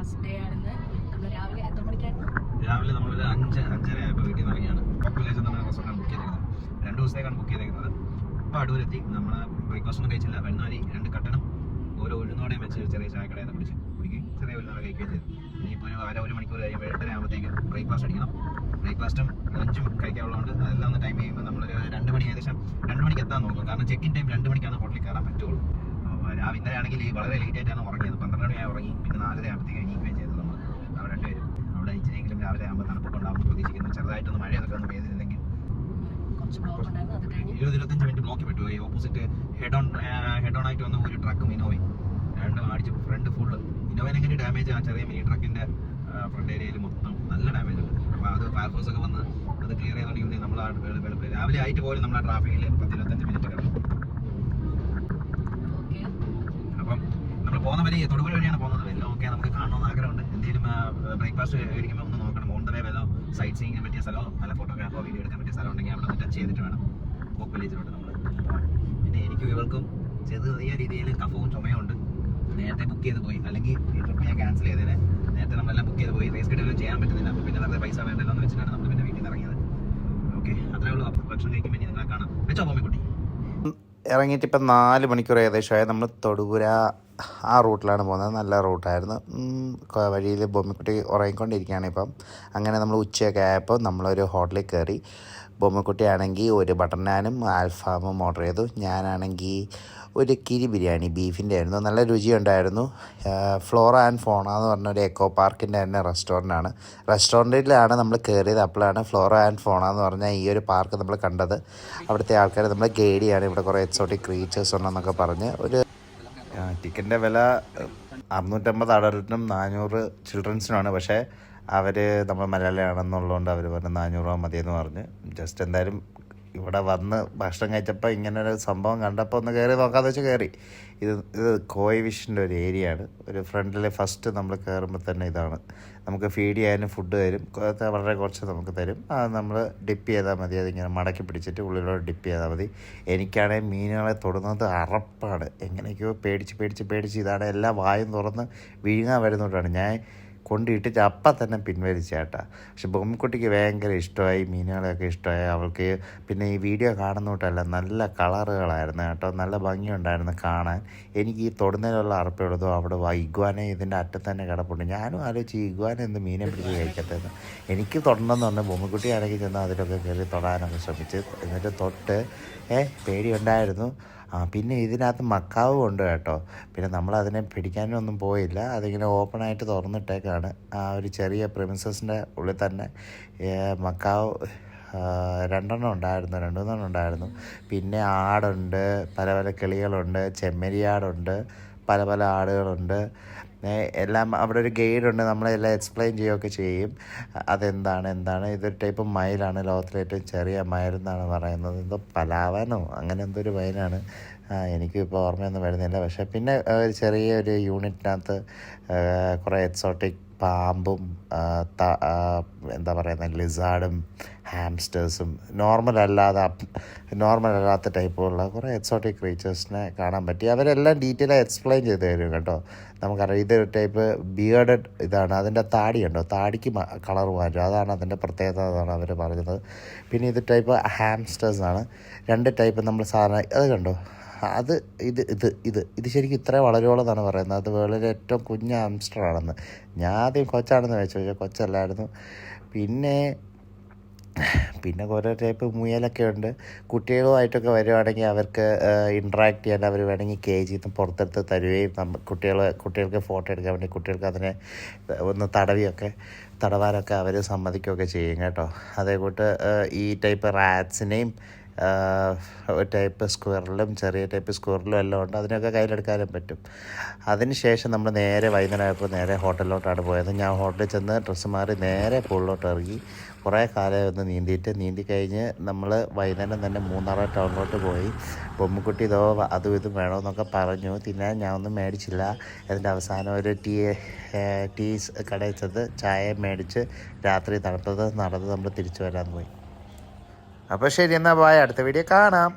First day ആണെന്ന്. നമ്മൾ രാവിലെ എത്ര മണിക്കായിരുന്നു? രാവിലെ നമ്മളൊരു 5:30 ആയപ്പോൾ വീട്ടിൽ നിന്ന് ഇറങ്ങിയാണ്. വില്ലേജ് എന്ന് പറഞ്ഞ റെസ്റ്റോറൻറ്റ് ബുക്ക് ചെയ്തേക്കുന്നത്. 2 ദിവസത്തേക്കാണ് ബുക്ക് ചെയ്തേക്കുന്നത്. ഇപ്പോൾ അടൂരെത്തി. നമ്മൾ ബ്രേക്ക്ഫാസ്റ്റ് ഒന്നും കഴിച്ചില്ല. വെണ്ണാരി 2 കട്ടനും ഓരോ ഉഴുന്നോടെയും വെച്ച് ചെറിയ ചായക്കടയിൽ നിന്ന് കുടിക്കുകയും ചെറിയ ഉഴുന്നോടെ കഴിക്കുകയും ചെയ്തു. ഇനിയിപ്പോൾ ഒരു മണിക്കൂർ കഴിയുമ്പോൾ 8:30 ആകുമ്പോഴത്തേക്ക് ബ്രേക്ക്ഫാസ്റ്റ് അടിക്കണം. ബ്രേക്ക്ഫാസ്റ്റും ലഞ്ചും കഴിക്കാനുള്ളതുകൊണ്ട് അതെല്ലാം ഒന്ന് ടൈം ചെയ്യുമ്പോൾ നമ്മളൊരു 2 മണി ഏകദേശം 2 മണിക്ക് എത്താൻ നോക്കും. കാരണം ചെക്ക് ഇൻ ടൈം 2 മണിക്കാണ് ഹോട്ടലിൽ കയറാൻ പറ്റുള്ളൂ. രാവിലെ ഇന്നലെ ആണെങ്കിൽ വളരെ ലേറ്റ് ആയിട്ടാണ് ഉറങ്ങിയത്. 12 മണിയായി ഉറങ്ങി. പിന്നെ 4:30 ആകുമ്പോഴത്തേക്ക് എണീക്കുകയും ചെയ്തത്. നമ്മൾ അവിടെ രണ്ടുപേരും അവിടെ ഇച്ചിരിയെങ്കിലും രാവിലെ ആകുമ്പോൾ തണുപ്പൊക്കെ ഉണ്ടാകുമെന്ന് പ്രതീക്ഷിക്കുന്നു. ചെറുതായിട്ടൊന്ന് മഴയൊക്കെ ഒന്ന് പെയ്തിരുന്നെങ്കിൽ 20-25 മിനിറ്റ് ബ്ലോക്ക് പെട്ടു. ഈ ഓപ്പോസിറ്റ് ഹെഡ് ഓൺ ആയിട്ട് വന്ന ഒരു ട്രക്കും ഇന്നോവയും രണ്ടും അടിച്ച് ഫ്രണ്ട് ഫുള്ള്. ഇന്നോവനെങ്കിലും ഡാമേജ് ആ ചെറിയ മിനി ട്രക്കിൻ്റെ ഫ്രണ്ട് ഏരിയയിൽ മൊത്തം നല്ല ഡാമേജ് ഉണ്ട്. അപ്പോൾ അത് ഫയർഫോഴ്സ് ഒക്കെ വന്ന് അത് ക്ലിയർ ചെയ്തോണ്ടെങ്കിൽ നമ്മൾ രാവിലെ ആയിട്ട് പോലും നമ്മൾ ആ ട്രാഫിക്കിൽ 10-25 മിനിറ്റ് കിടന്നു. അപ്പം നമ്മൾ പോകുന്ന വഴി തൊടുപുഴ വഴിയാണ് പോകുന്നത്. എല്ലാം ഓക്കെ, നമുക്ക് കാണണമെന്ന് ആഗ്രഹമുണ്ട്. എന്തെങ്കിലും ബ്രേക്ക്ഫാസ്റ്റ് കഴിക്കുമ്പോൾ ഒന്ന് നോക്കണം. ഓൺ ദ വേ വല്ലോ സൈറ്റ് സീയിങ്ങിന് പറ്റിയ സ്ഥലമോ നല്ല ഫോട്ടോഗ്രാഫോ വീഡിയോ എടുക്കാൻ പറ്റിയ സ്ഥലം ഉണ്ടെങ്കിൽ അവിടെ ഒന്ന് ടച്ച് ചെയ്തിട്ട് വേണം പോക്ക് വില്ലേജിലോട്ട് നമ്മൾ. പിന്നെ എനിക്കും ഇവർക്കും ചെറിയ രീതിയിൽ കഫവും ചുമയും ഉണ്ട്. നേരത്തെ ബുക്ക് ചെയ്ത് പോയി, അല്ലെങ്കിൽ ഈ ട്രിപ്പ് ഞാൻ ക്യാൻസൽ ചെയ്തേനെ. നേരത്തെ നമ്മളെല്ലാം ബുക്ക് ചെയ്ത് പോയി. റേസ് ഗൈഡെല്ലാം ചെയ്യാൻ പറ്റുന്നില്ല. അപ്പോൾ പിന്നെ വെറുതെ പൈസ വേണ്ടല്ലോ എന്ന് വെച്ചിട്ടാണ് നമ്മൾ പിന്നെ വീട്ടിൽ നിന്ന് ഇറങ്ങിയത്. ഓക്കെ, അത്രേ ഉള്ളൂ. ഭക്ഷണം കഴിക്കുമ്പോൾ ഇനി നിങ്ങളെ കാണാം. വെച്ചോ പോമിക്കുട്ടി. ഇറങ്ങിയിട്ട് ഇപ്പം 4 മണിക്കൂർ ഏകദേശമായി. നമ്മൾ തൊടുപുഴ ആ റൂട്ടിലാണ് പോകുന്നത്. നല്ല റൂട്ടായിരുന്നു. വഴിയിൽ ബൊമ്മിക്കുട്ടി ഉറങ്ങിക്കൊണ്ടിരിക്കുകയാണ് ഇപ്പം. അങ്ങനെ നമ്മൾ ഉച്ചയൊക്കെ ആയപ്പോൾ നമ്മളൊരു ഹോട്ടലിൽ കയറി. ബൊമ്മിക്കുട്ടി ആണെങ്കിൽ ഒരു ബട്ടർ നാനും അൽഫാമും ഓർഡർ ചെയ്തു. ഞാനാണെങ്കിൽ ഒരു കിരി ബിരിയാണി ബീഫിൻ്റെ ആയിരുന്നു. നല്ല രുചിയുണ്ടായിരുന്നു. ഫ്ലോറ ആൻഡ് ഫോണ എന്ന് പറഞ്ഞ ഒരു എക്കോ പാർക്കിൻ്റെ തന്നെ റെസ്റ്റോറൻ്റാണ്. റെസ്റ്റോറൻറ്റിലാണ് നമ്മൾ കയറിയത്. അപ്പോഴാണ് ഫ്ലോറ ആൻഡ് ഫോണ എന്ന് പറഞ്ഞാൽ ഈ ഒരു പാർക്ക് നമ്മൾ കണ്ടത്. അവിടുത്തെ ആൾക്കാർ നമ്മൾ ഗൈഡ് ചെയ്യാണ്. ഇവിടെ കുറേ എക്സോട്ടിക് ക്രീച്ചേഴ്സ് ഉണ്ടെന്നൊക്കെ പറഞ്ഞ്. ഒരു ടിക്കറ്റിൻ്റെ വില 650 അഡൽറ്റിനും 400 ചിൽഡ്രൻസിനുമാണ്. പക്ഷേ അവർ നമ്മൾ മലയാളിയാണെന്നുള്ളതുകൊണ്ട് അവർ പറഞ്ഞ് 400 രൂപ മതിയെന്ന് പറഞ്ഞ്. ജസ്റ്റ് എന്തായാലും ഇവിടെ വന്ന് ഭക്ഷണം കഴിച്ചപ്പോൾ ഇങ്ങനൊരു സംഭവം കണ്ടപ്പോൾ ഒന്ന് കയറി നോക്കാമെന്ന് വെച്ചാൽ കയറി. ഇത് കോയ് വിഷിൻ്റെ ഒരു ഏരിയ ആണ്. ഒരു ഫ്രണ്ടിൽ ഫസ്റ്റ് നമ്മൾ കയറുമ്പോൾ തന്നെ ഇതാണ്. നമുക്ക് ഫീഡ് ചെയ്യാനും ഫുഡ് തരും. വളരെ കുറച്ച് നമുക്ക് തരും. അത് നമ്മൾ ഡിപ്പ് ചെയ്താൽ മതി. അതിങ്ങനെ മടക്കി പിടിച്ചിട്ട് ഉള്ളിലോട്ട് ഡിപ്പ് ചെയ്താൽ മതി. എനിക്കാണെങ്കിൽ മീനുകളെ തൊടുന്നത് അറപ്പാണ്. എങ്ങനെയൊക്കെയോ പേടിച്ച് ഇതാണ് എല്ലാം വായും തുറന്ന് വിഴുങ്ങാൻ വരുന്നതുകൊണ്ടാണ് ഞാൻ കൊണ്ടിട്ടിട്ട് അപ്പം തന്നെ പിൻവലിച്ചേട്ടാ. പക്ഷെ ബൊമ്മിക്കുട്ടിക്ക് ഭയങ്കര ഇഷ്ടമായി, മീനുകളെയൊക്കെ ഇഷ്ടമായി. അവൾക്ക് പിന്നെ ഈ വീഡിയോ കാണുന്നോട്ടല്ല, നല്ല കളറുകളായിരുന്നു കേട്ടോ. നല്ല ഭംഗിയുണ്ടായിരുന്നു കാണാൻ. എനിക്ക് ഈ തൊടുന്നതിലുള്ള അറപ്പുള്ളതോ അവിടെ ഇഗ്വാന ഇതിൻ്റെ അറ്റത്ത് തന്നെ കിടപ്പുണ്ട്. ഞാനും ആലോചിച്ച് ഈ ഇഗ്വാന എന്ത് മീനെ പിടിച്ച് കഴിക്കത്തേന്ന്. എനിക്ക് തൊടണമെന്ന് പറഞ്ഞാൽ ബൊമ്മിക്കുട്ടിയാണെങ്കിൽ ചെന്ന് അതിലൊക്കെ കയറി തൊടാനൊക്കെ ശ്രമിച്ച്. എന്നിട്ട് തൊട്ട് പേടിയുണ്ടായിരുന്നു. പിന്നെ ഇതിനകത്ത് മക്കാവും ഉണ്ട് കേട്ടോ. പിന്നെ നമ്മളതിനെ പിടിക്കാനൊന്നും പോയില്ല. അതിങ്ങനെ ഓപ്പണായിട്ട് തുറന്നിട്ടേക്കാണ്. ആ ഒരു ചെറിയ പ്രിമിസസിൻ്റെ ഉള്ളിൽ തന്നെ മക്കാവ് 2 ഉണ്ടായിരുന്നു. പിന്നെ ആടുണ്ട്, പല കിളികളുണ്ട്, ചെമ്മരിയാടുണ്ട്, പല ആടുകളുണ്ട്. എല്ലാം അവിടെ ഒരു ഗൈഡുണ്ട്. നമ്മളെല്ലാം എക്സ്പ്ലെയിൻ ചെയ്യുകയൊക്കെ ചെയ്യും. എന്താണ് ഇതൊരു ടൈപ്പ് മയിലാണ്. ലോകത്തിലെ ഏറ്റവും ചെറിയ മയിൽ എന്നാണ് പറയുന്നത്. എന്തോ പലാവനോ അങ്ങനെ എന്തോ ഒരു മയിലാണ്. എനിക്കിപ്പോൾ ഓർമ്മയൊന്നും വരുന്നില്ല. പക്ഷേ പിന്നെ ഒരു ചെറിയൊരു യൂണിറ്റിനകത്ത് കുറേ എക്സോട്ടിക് പാമ്പും എന്താ പറയുന്നത് ലിസാർഡും ഹാംസ്റ്റേഴ്സും നോർമൽ അല്ലാത്ത ടൈപ്പുള്ള കുറേ എക്സോട്ടിക് ക്രീച്ചേഴ്സിനെ കാണാൻ പറ്റി. അവരെല്ലാം ഡീറ്റെയിലായി എക്സ്പ്ലെയിൻ ചെയ്ത് തരും കേട്ടോ. നമുക്കറിയാം ഇതൊരു ടൈപ്പ് ബിയേർഡഡ് ഇതാണ്. അതിൻ്റെ താടി ഉണ്ടോ, താടിക്ക് കളർ മാറ്റും. അതാണ് അതിൻ്റെ പ്രത്യേകത എന്നാണ് അവർ പറഞ്ഞത്. പിന്നെ ഇത് ടൈപ്പ് ഹാംസ്റ്റേഴ്സാണ്. 2 ടൈപ്പ് നമ്മൾ സാധാരണ അത് കണ്ടോ, അത് ഇത് ശരിക്കും ഇത്രേ വളരുവോളെന്നാണ് പറയുന്നത്. അത് വളരെ ഏറ്റവും കുഞ്ഞ് ഹാംസ്റ്ററാണെന്ന്. ഞാൻ ആദ്യം കൊച്ചാണെന്ന് വെച്ചു, പക്ഷേ കൊച്ചല്ലായിരുന്നു. പിന്നെ കുറേ ടൈപ്പ് മുയലൊക്കെ ഉണ്ട്. കുട്ടികളുമായിട്ടൊക്കെ വരുവാണെങ്കിൽ അവർക്ക് ഇൻട്രാക്ട് ചെയ്യാൻ അവർ വേണമെങ്കിൽ കേജിൽ നിന്ന് പുറത്തെടുത്ത് തരുകയും കുട്ടികൾക്ക് ഫോട്ടോ എടുക്കാൻ വേണ്ടി കുട്ടികൾക്ക് അതിനെ ഒന്ന് തടവാനൊക്കെ അവർ സമ്മതിക്കുകയൊക്കെ ചെയ്യും കേട്ടോ. അതേകൂട്ട് ഈ ടൈപ്പ് റാറ്റ്സിനെയും ടൈപ്പ് സ്ക്വയറിലും ചെറിയ ടൈപ്പ് സ്ക്വയറിലും എല്ലാം ഉണ്ട്. അതിനൊക്കെ കയ്യിലെടുക്കാനും പറ്റും. അതിന് ശേഷം നമ്മൾ വൈകുന്നേരമായപ്പോൾ നേരെ ഹോട്ടലിലോട്ടാണ് പോയത്. ഞാൻ ഹോട്ടലിൽ ചെന്ന് ഡ്രസ്സ് മാറി നേരെ പൂളിലോട്ട് ഇറങ്ങി. കുറേ കാലം ഒന്ന് നീന്തി കഴിഞ്ഞ് നമ്മൾ വൈകുന്നേരം തന്നെ മൂന്നാർ ടൗണിലോട്ട് പോയി. ബൊമ്മിക്കുട്ടി അതും ഇതും വേണമെന്നൊക്കെ പറഞ്ഞു. തിന്നാൻ ഞാൻ ഒന്നും മേടിച്ചില്ല. അതിൻ്റെ അവസാനം ഒരു ടീ കടയിൽ ചെന്ന് ചായ മേടിച്ച് രാത്രി തണുത്തത് നടന്ന് നമ്മൾ തിരിച്ചു വരാൻ പോയി. അപ്പോൾ ശരി, എന്നാൽ ബായ്. അടുത്ത വീഡിയോ കാണാം.